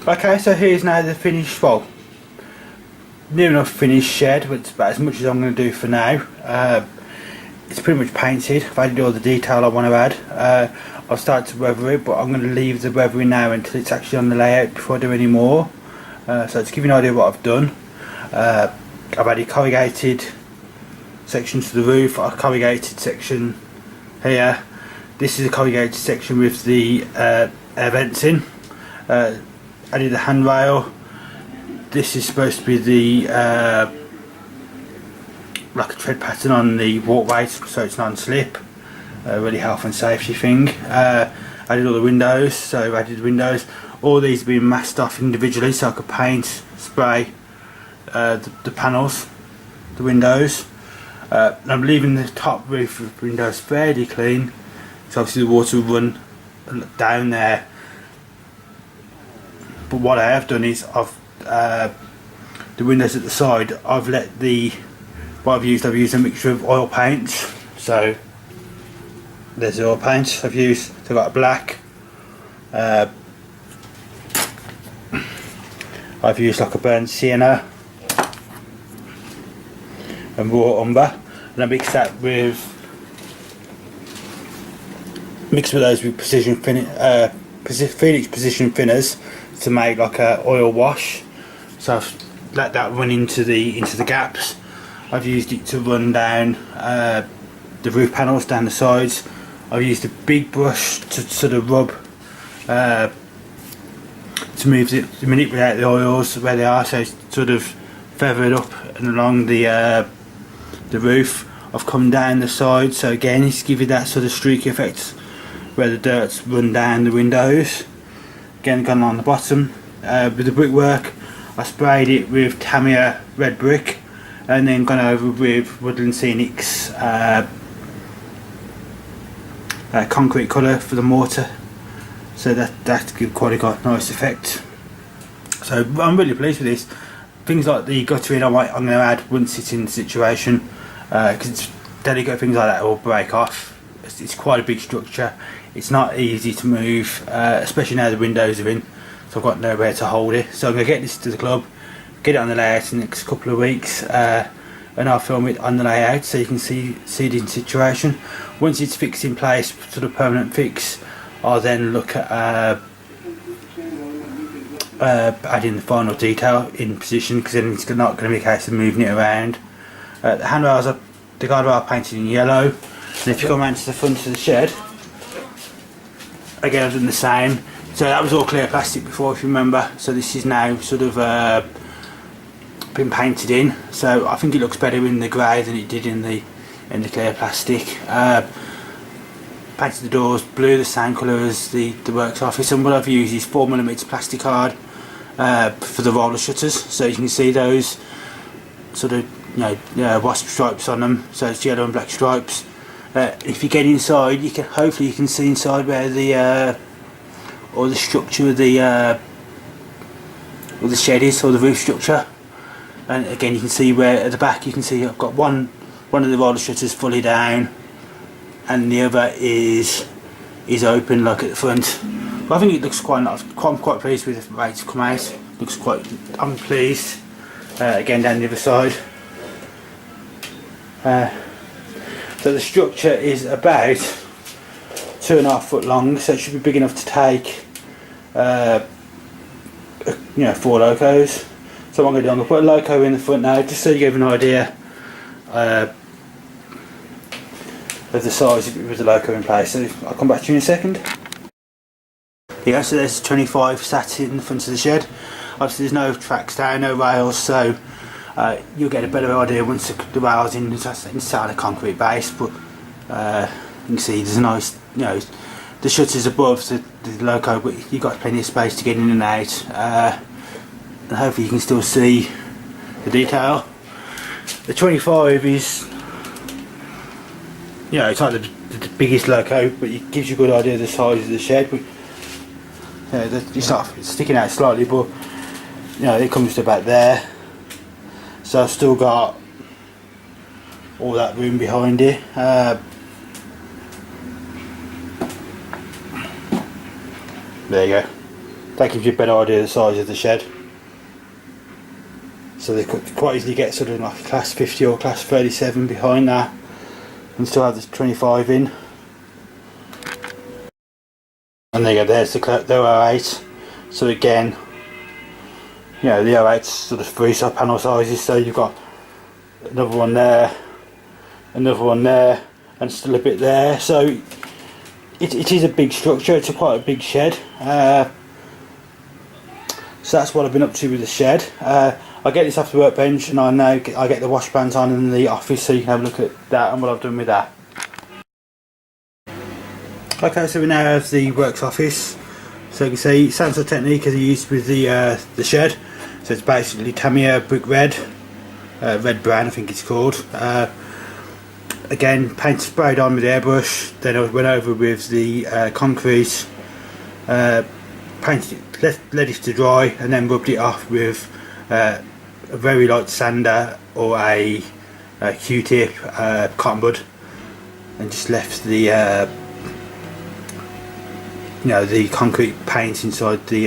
Okay, so here's now the finished, well, near enough finished shed, which is about as much as I'm going to do for now. It's pretty much painted. I've added all the detail I want to add. I've started to weather it, but I'm going to leave the weathering now until it's actually on the layout before I do any more. So to give you an idea of what I've done, I've added corrugated sections to the roof, a corrugated section here. This is a corrugated section with the air vents in. Added a handrail. This is supposed to be the like a tread pattern on the walkway, so it's non-slip. Really health and safety thing. Added all the windows, so I added windows. All these have been masked off individually, so I could paint, spray the panels, the windows. I'm leaving the top roof of the windows fairly clean, so obviously the water will run down there. But what I have done is I've the windows at the side, I've used a mixture of oil paints. So there's the oil paints I've used. So I've got a black, I've used like a burnt sienna and raw umber, and I mix that with those with Phoenix Precision Thinners to make like a oil wash. So I've let that run into the gaps. I've used it to run down the roof panels down the sides. I've used a big brush to sort of rub to manipulate the oils where they are, so it's sort of feathered up and along the roof. I've come down the side, so again it's giving that sort of streaky effect where the dirt's run down the windows. Again, gone on the bottom. With the brickwork, I sprayed it with Tamiya red brick, and then gone over with Woodland Scenics concrete colour for the mortar. So that's quite got a nice effect. So I'm really pleased with this. Things like the guttering I'm going to add once it's in the situation, because it's delicate, things like that will break off. It's quite a big structure. It's not easy to move, especially now the windows are in, so I've got nowhere to hold it. So I'm going to get this to the club, get it on the layout in the next couple of weeks, and I'll film it on the layout so you can see the situation. Once it's fixed in place, sort of permanent fix, I'll then look at adding the final detail in position, because then it's not going to be a case of moving it around. The handrails, the guardrail are painted in yellow, and if you come around to the front of the shed, again I've done the same. So that was all clear plastic before, if you remember, so this is now sort of been painted in, so I think it looks better in the grey than it did in the clear plastic. Painted the doors blue, the same colour as the works office, and what I've used is 4mm plastic card for the roller shutters, so you can see those sort of wasp stripes on them, so it's yellow and black stripes. If you get inside, hopefully you can see inside where the or the structure of the shed is, or the roof structure. And again, you can see where at the back, you can see I've got one of the roller shutters fully down, and the other is open, like at the front. But I think it looks quite nice. I'm quite pleased with the way it's come out. I'm pleased. Again, down the other side. So the structure is about 2.5 foot long, so it should be big enough to take 4 locos. So what I'm going to do, I'm going to put a loco in the front now, just so you get an idea of the size with the loco in place. So I'll come back to you in a second. Yeah, so there's 25 sat in the front of the shed. Obviously there's no tracks down, no rails, so you'll get a better idea once the rails inside a concrete base. But you can see there's a nice, the shutters above the loco, but you've got plenty of space to get in and out. And hopefully you can still see the detail. The 25 is, it's like the biggest loco, but it gives you a good idea of the size of the shed. But it's sticking out slightly, but it comes to about there. So I've still got all that room behind it. There you go. that gives you a better idea of the size of the shed. So they could quite easily get sort of like a class 50 or class 37 behind that and still have this 25 in. And there you go, there's the 08. So again, you know, the 08's sort of 3 side panel sizes, so you've got another one there, another one there, and still a bit there. So it is a big structure, it's quite a big shed. So that's what I've been up to with the shed. I get this off the Workbench, and I get the wash plant on in the office, so you can have a look at that and what I've done with that. Okay, so we now have the works office. So you can see same sort of technique as I used with the shed. So it's basically Tamiya brick red, red brown I think it's called. Again, paint sprayed on with airbrush. Then I went over with the concrete, painted it, let it to dry, and then rubbed it off with a very light sander or a Q-tip, cotton bud, and just left the you know, the concrete paint inside the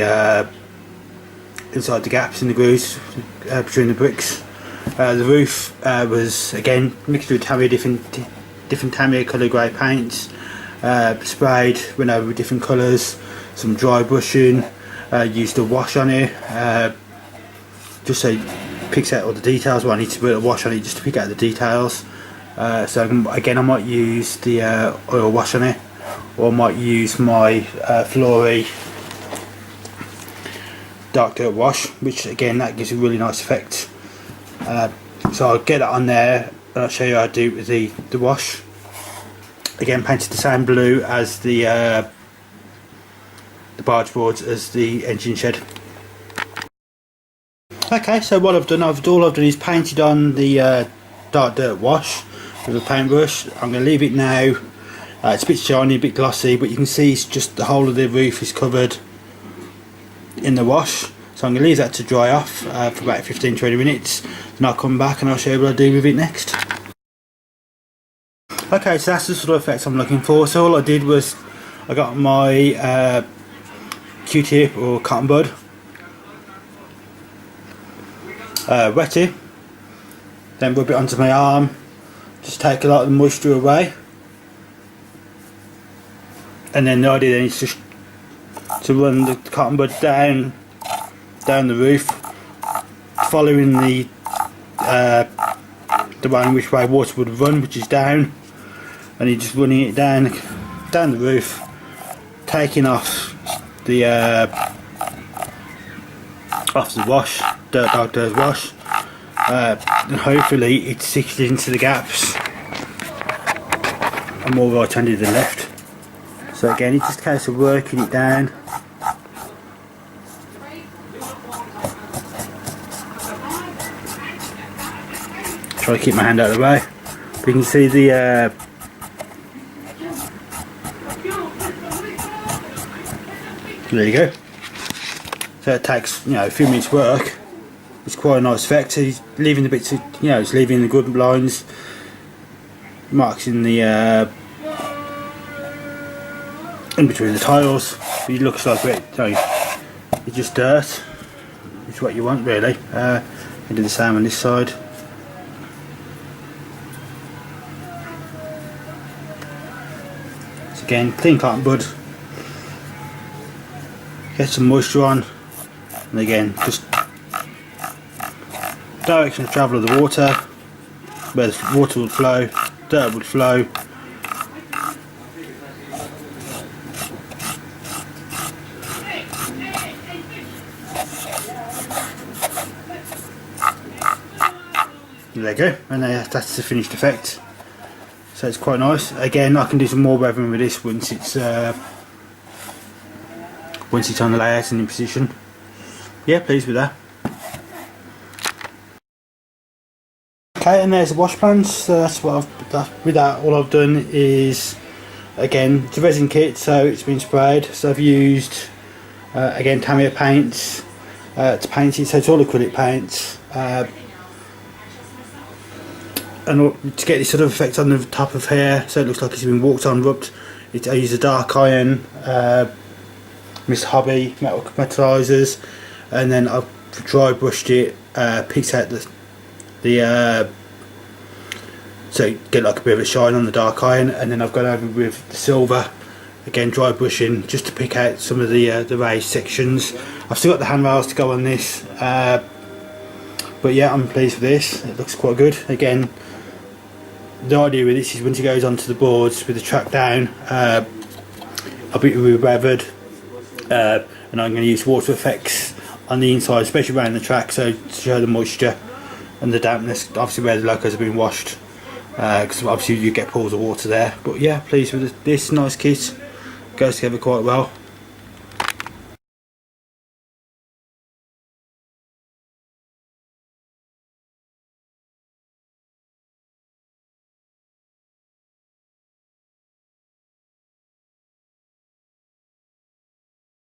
gaps in the grooves between the bricks. The roof was again mixed with Tamiya, different Tamiya colour grey paints, sprayed, went over with different colours, some dry brushing, used a wash on it, just so it picks out all the details. Well, I need to put a wash on it just to pick out the details. So again, I might use the oil wash on it, or I might use my Flory dark dirt wash, which again that gives a really nice effect. So I'll get it on there and I'll show you how to do it with the wash. Again, painted the same blue as the barge boards as the engine shed. Okay, so what I've done is painted on the dark dirt wash with a paintbrush. I'm going to leave it now. It's a bit shiny, a bit glossy, but you can see it's just the whole of the roof is covered in the wash. So I'm going to leave that to dry off for about 15-20 minutes. Then I'll come back and I'll show you what I do with it next. Okay, so that's the sort of effect I'm looking for. So all I did was I got my Q-tip or cotton bud, wet it, then rub it onto my arm, just take a lot of the moisture away. And then the idea then is just to run the cotton bud down the roof, following the one which way water would run, which is down, and you're just running it down the roof, taking off the wash, dark dirt wash, and hopefully it sticks into the gaps. I'm more right-handed than left. So again, it's just a case of working it down. Try to keep my hand out of the way. But you can see the there you go. So it takes, you know, a few minutes work. It's quite a nice effect. So he's leaving the bits of, you know, it's leaving the good lines, marks in the in between the tiles. It looks like it's just dirt, which is what you want really. I do the same on this side. So again, clean cotton bud, get some moisture on, and again just direction of travel of the water, where the water would flow, dirt would flow. There you go, and that's the finished effect. So it's quite nice. Again, I can do some more weathering with this once it's on the layout and in position. Yeah, pleased with that. Okay, and there's the wash plants. So that's what with that. All I've done is, again, it's a resin kit, so it's been sprayed. So I've used again Tamiya paints to paint it. So it's all acrylic paints. And to get this sort of effect on the top of here, so it looks like it's been walked on, rubbed. I use a dark iron Miss Hobby metalizers, and then I've dry brushed it, picked out the so you get like a bit of a shine on the dark iron, and then I've gone over with the silver, again dry brushing just to pick out some of the raised sections. I've still got the handrails to go on this, but yeah, I'm pleased with this. It looks quite good. Again, the idea with this is once it goes onto the boards with the track down, I'll be weathered, and I'm going to use water effects on the inside, especially around the track, so to show the moisture and the dampness, obviously where the locos have been washed, because obviously you get pools of water there. But yeah, pleased with this nice kit, goes together quite well.